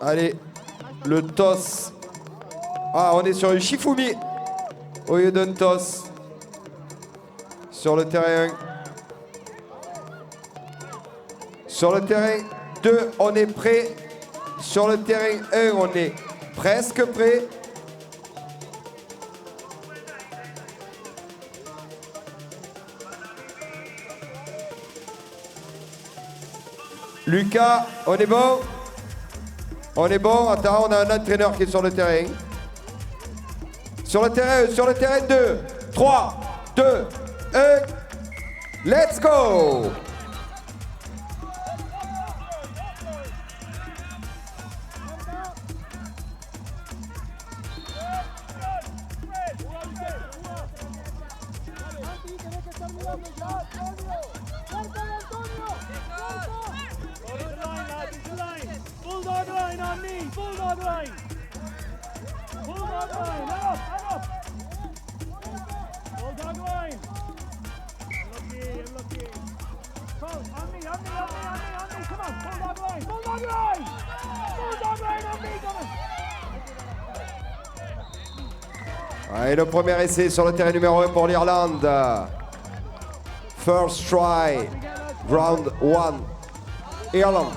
Allez, le toss. Ah, on est sur une Shifumi au lieu d'un toss. Sur le terrain 1. Sur le terrain 2, on est prêt. Sur le terrain 1, on est presque prêt. Lucas, on est bon? On est bon. Attends, on a un entraîneur qui est sur le terrain. Sur le terrain 2, 3, 2, 1. Let's go! Bulldog line on me, bulldog line. Bulldog line, up. Bulldog line. I'm lucky. Come, on me. Come on, bulldog line. Bulldog line on me, come on. Allez, le premier essai sur le terrain numéro 1 pour l'Irlande. First try, round 1, Irlande.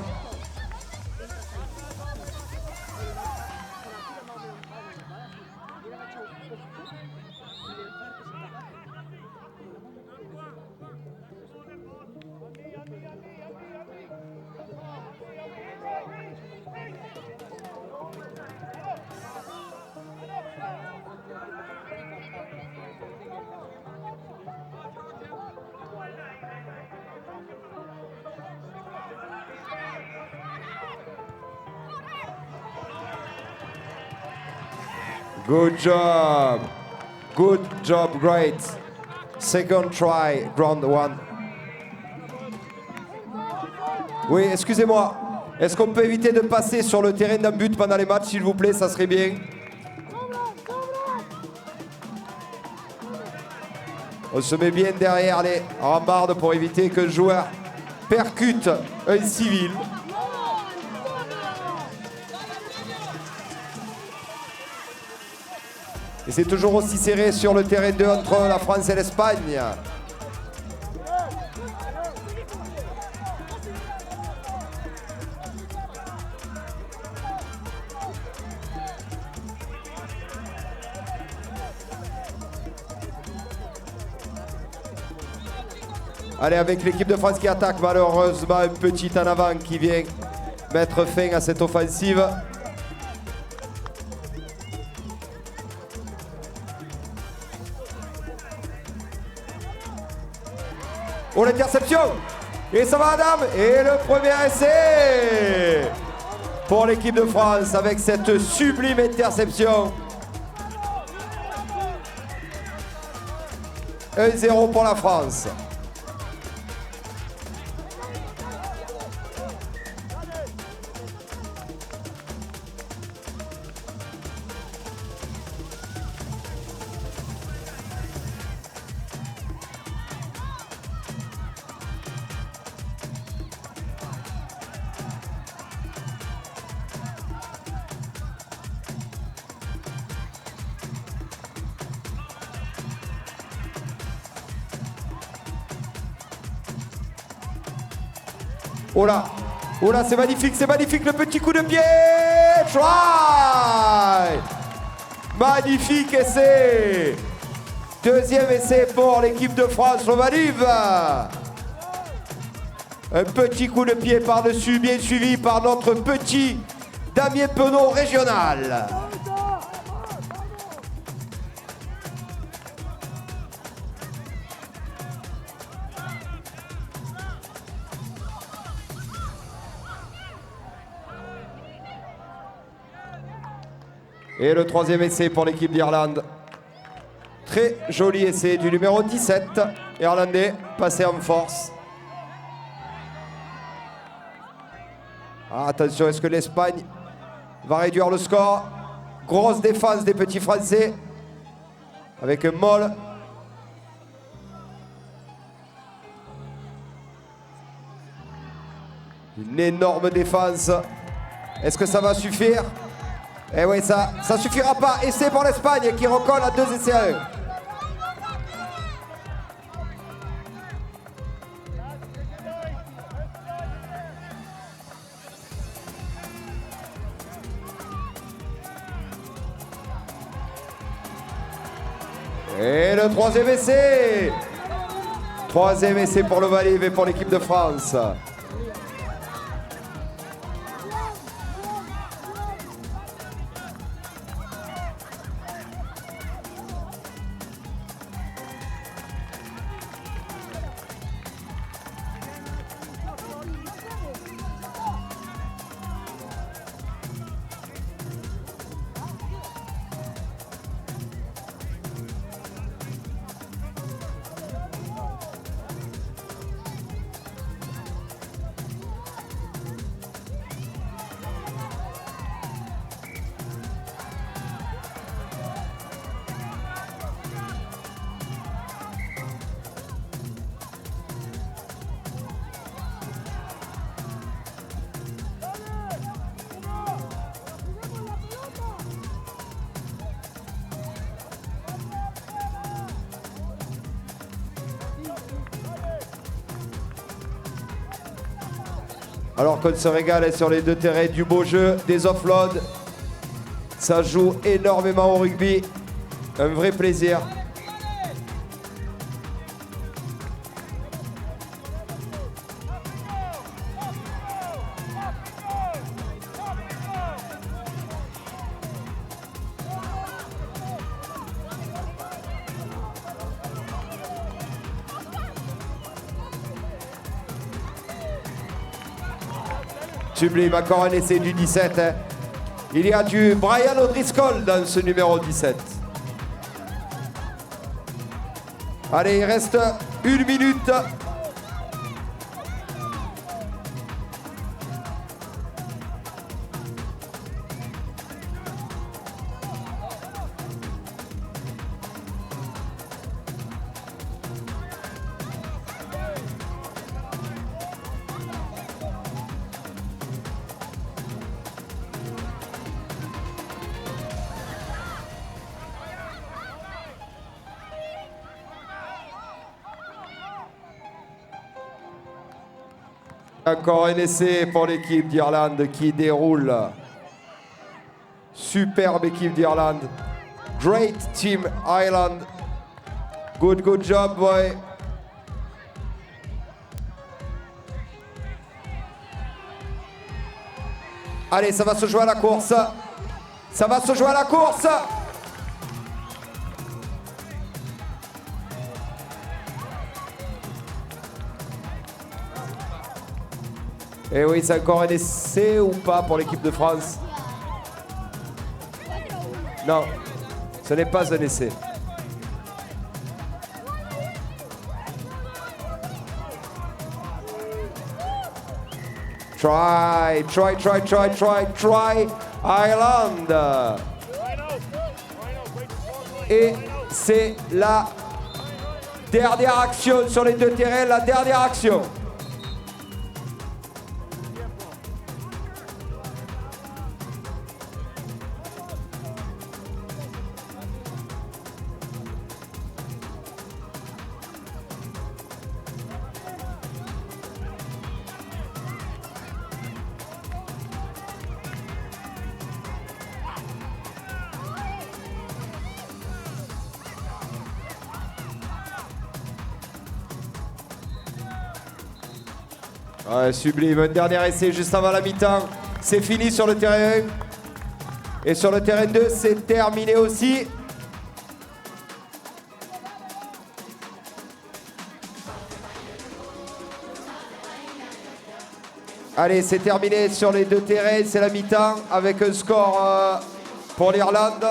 Good job, great. Second try, round 1. Oui, excusez-moi. Est-ce qu'on peut éviter de passer sur le terrain d'un but pendant les matchs, s'il vous plaît? Ça serait bien. On se met bien derrière les rambardes pour éviter que le joueur percute un civil. Et c'est toujours aussi serré sur le terrain 2 entre la France et l'Espagne. Allez, avec l'équipe de France qui attaque, malheureusement, un petit en avant qui vient mettre fin à cette offensive. Oh, l'interception! Et ça va, Adam! Et le premier essai pour l'équipe de France avec cette sublime interception. 1-0 pour la France. Oh là, c'est magnifique le petit coup de pied. Try! Magnifique essai. Deuxième essai pour l'équipe de France, on valide. Un petit coup de pied par-dessus, bien suivi par notre petit Damien Penaud régional. Et le troisième essai pour l'équipe d'Irlande. Très joli essai du numéro 17, irlandais, passé en force. Ah, attention, est-ce que l'Espagne va réduire le score? Grosse défense des petits Français. Avec un Moll. Une énorme défense Est-ce que ça va suffire? Eh oui, ça suffira pas. Essai pour l'Espagne qui recolle à 2 essais à 1. Et le 3e essai. 3e essai pour le Valive et pour l'équipe de France. Alors qu'on se régale sur les 2 terrains, du beau jeu, des offloads. Ça joue énormément au rugby. Un vrai plaisir. Sublime, encore un essai du 17. Hein. Il y a du Brian O'Driscoll dans ce numéro 17. Allez, il reste 1 minute. Encore un essai pour l'équipe d'Irlande qui déroule. Superbe équipe d'Irlande. Great team Ireland. Good job, boy. Allez, ça va se jouer à la course. Ça va se jouer à la course. Et oui, c'est encore un essai ou pas pour l'équipe de France? Non, ce n'est pas un essai. Try, Ireland. Et c'est la dernière action sur les 2 terrains, la dernière action. Ouais, sublime, un dernier essai juste avant la mi-temps. C'est fini sur le terrain 1. Et sur le terrain 2, c'est terminé aussi. Allez, c'est terminé sur les 2 terrains, c'est la mi-temps avec un score pour l'Irlande.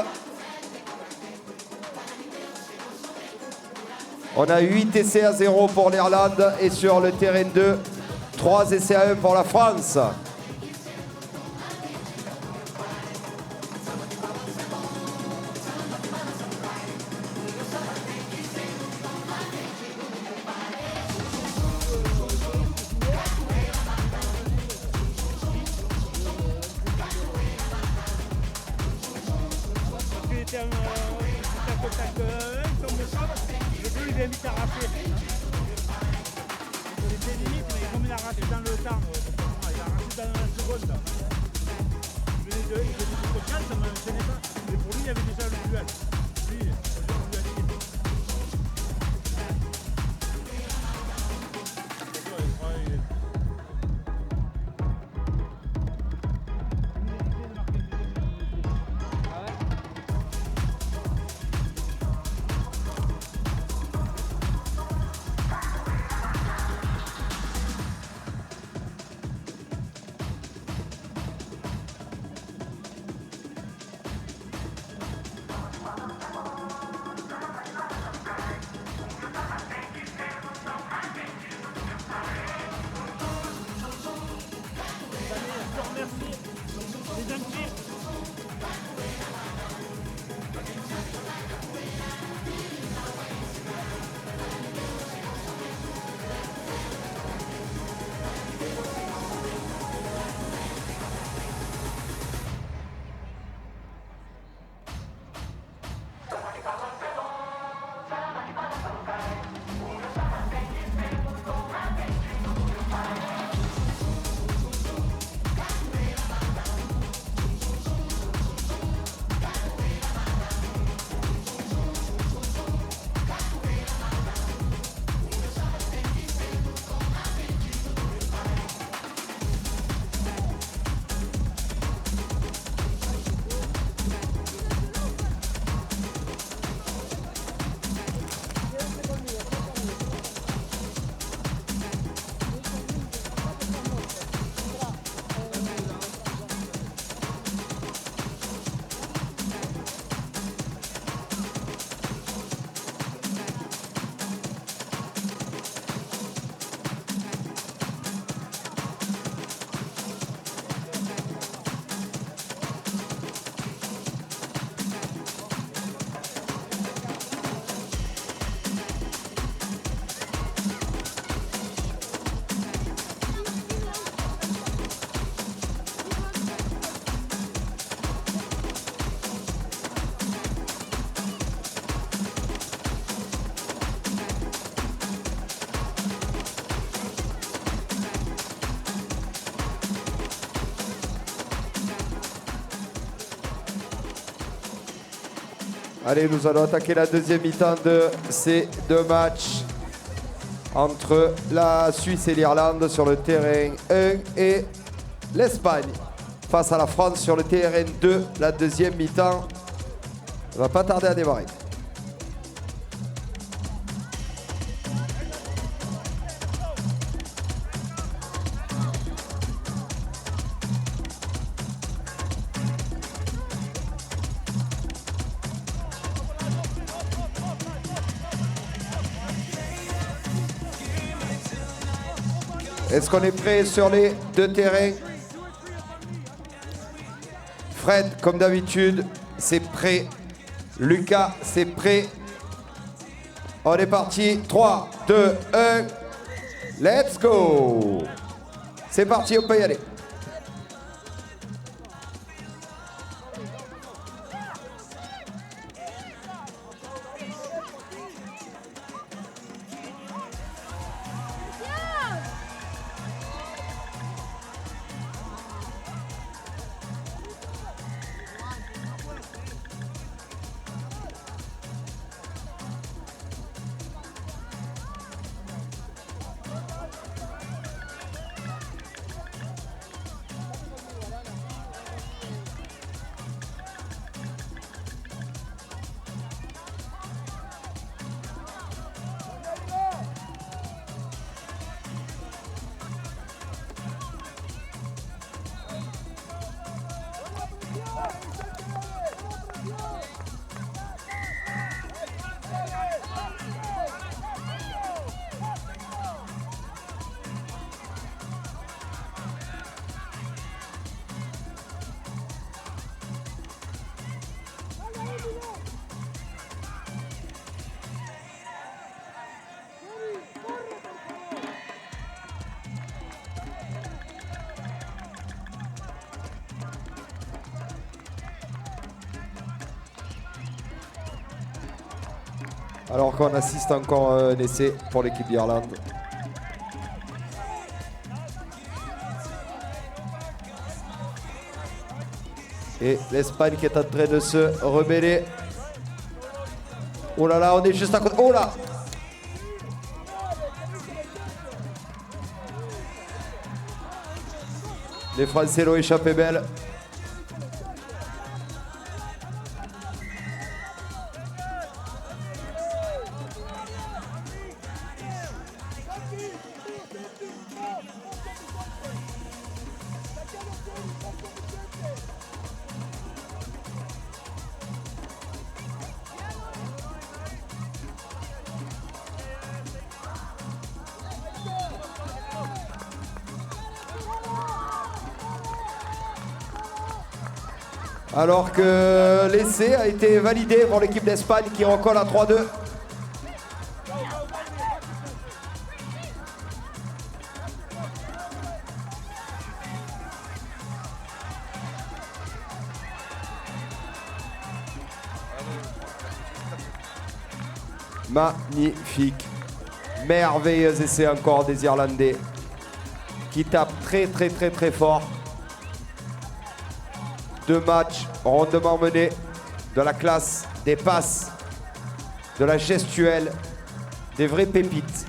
On a 8 essais à 0 pour l'Irlande et sur le terrain 2, 3 essais à 1 pour la France. était limite, mais comme il a raté dans le temps, il a raté dans la seconde. Il venait de Cocal, ça ne me gênait pas. Mais pour lui, il y avait déjà le duel. Lui, on lui a dit. Allez, nous allons attaquer la deuxième mi-temps de ces deux matchs entre la Suisse et l'Irlande sur le terrain 1 et l'Espagne face à la France sur le terrain 2. La deuxième mi-temps ne va pas tarder à démarrer. Est-ce qu'on est prêt sur les deux terrains? Fred, comme d'habitude, c'est prêt. Lucas, c'est prêt. On est parti. 3, 2, 1. Let's go! C'est parti, on peut y aller. Alors qu'on assiste encore à un essai pour l'équipe d'Irlande. Et l'Espagne qui est en train de se rebeller. Oh là là, on est juste à côté. Oh là! Les Français l'ont échappé belle. Alors que l'essai a été validé pour l'équipe d'Espagne qui recolle à 3-2. Magnifique. Merveilleux essai encore des Irlandais qui tapent très fort. 2 matchs rondement menés, de la classe, des passes, de la gestuelle, des vraies pépites.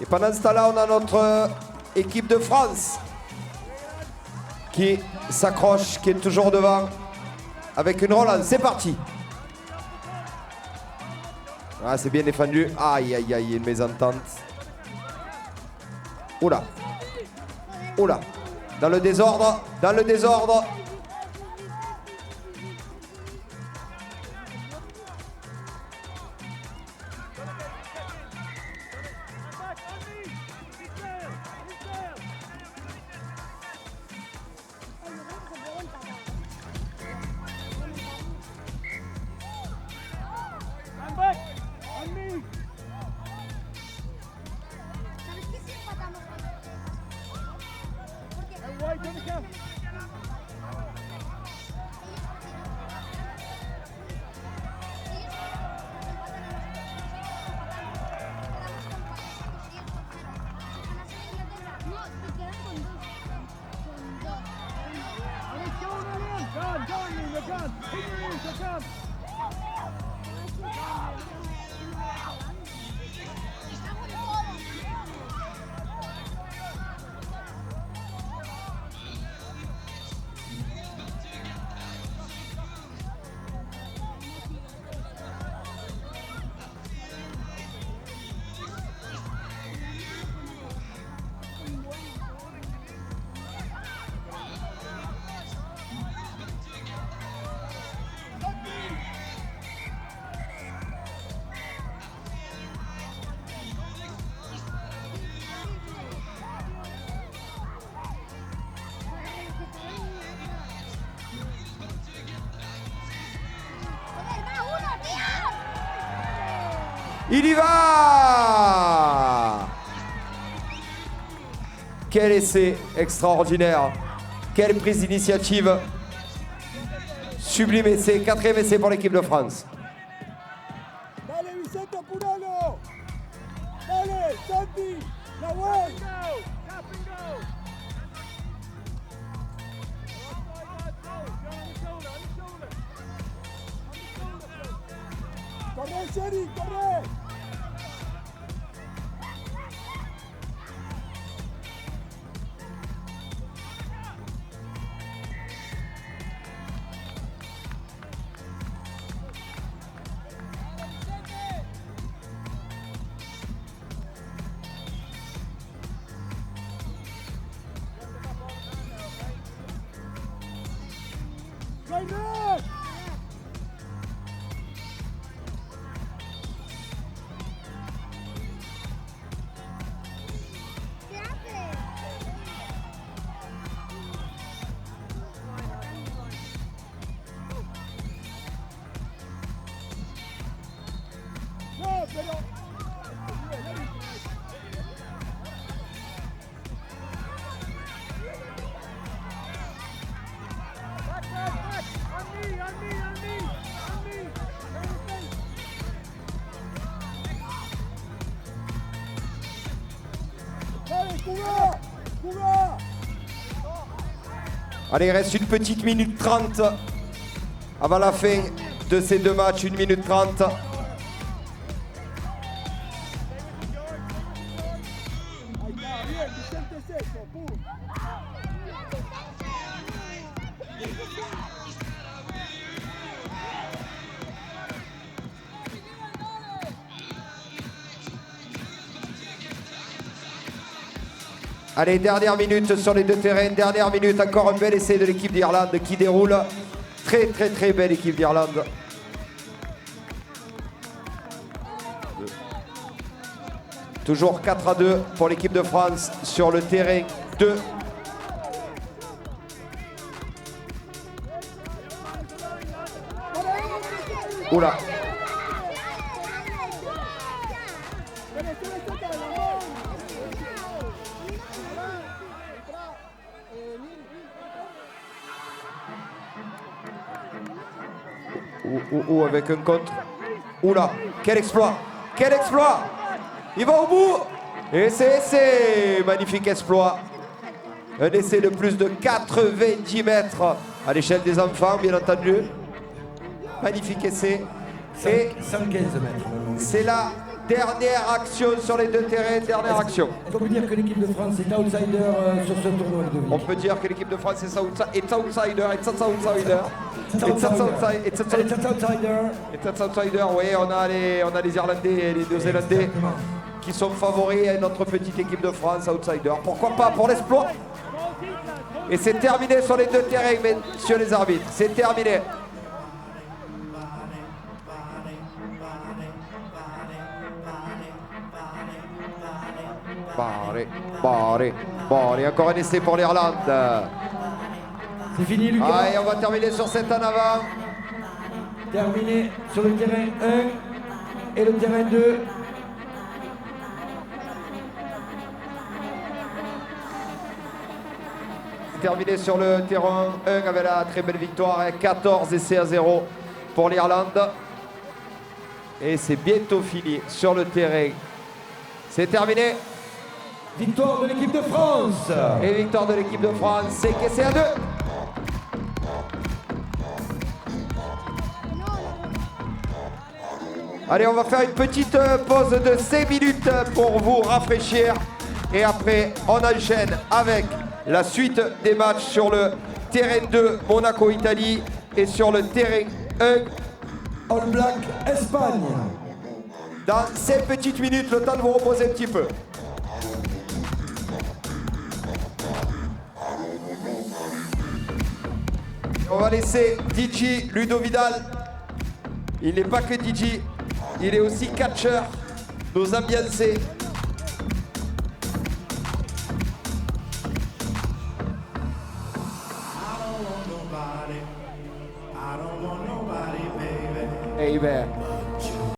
Et pendant ce temps-là, on a notre équipe de France qui s'accroche, qui est toujours devant avec une relance. C'est parti. Ah, c'est bien défendu. Aïe, aïe, aïe, une mésentente. Oula. Oula. Dans le désordre, dans le désordre. Il y va! Quel essai extraordinaire. Quelle prise d'initiative. Sublime essai. 4e essai pour l'équipe de France. Dale, Vicente, apuralo. Dale, Santi, la voy. Corre, Seri, corre. Cuba! Cuba! Allez, il reste une petite minute 30 avant la fin de ces deux matchs, 1 minute 30. Ahí está, bien, Vicente es eso, pum. Allez, dernière minute sur les deux terrains, dernière minute, encore un bel essai de l'équipe d'Irlande qui déroule. Très très très belle équipe d'Irlande. Toujours 4-2 pour l'équipe de France sur le terrain 2. Oula. Ou avec un contre. Oula, quel exploit! Quel exploit! Il va au bout! Et c'est magnifique exploit. Un essai de plus de 90 mètres à l'échelle des enfants, bien entendu. Magnifique essai. Et 115 mètres. c'est la dernière action sur les deux terrains, dernière action. Est-ce qu'on peut dire que l'équipe de France est outsider sur ce tournoi de On peut dire que l'équipe de France est outsider, it's outsider. It's outsider, oui, on a les Irlandais et les Néo-Zélandais qui sont favoris à notre petite équipe de France, outsider. Pourquoi pas pour l'exploit? Et c'est terminé sur les deux terrains, messieurs les arbitres. C'est terminé. Bon, encore un essai pour l'Irlande. C'est fini, Lucas. Allez, on va terminer sur 7 en avant. Terminé sur le terrain 1 et le terrain 2. Terminé sur le terrain 1 avec la très belle victoire, 14 essais à 0 pour l'Irlande. Et c'est bientôt fini sur le terrain. C'est terminé. Victoire de l'équipe de France. Et victoire de l'équipe de France, c'est essai à 2. Allez, on va faire une petite pause de 5 minutes pour vous rafraîchir. Et après, on enchaîne avec la suite des matchs sur le terrain 2 Monaco-Italie et sur le terrain 1 All Black Espagne. dans 5 petites minutes, le temps de vous reposer un petit peu. On va laisser DJ Ludo Vidal. Il n'est pas que DJ, il est aussi catcheur, nous ambiancer. Hey, man.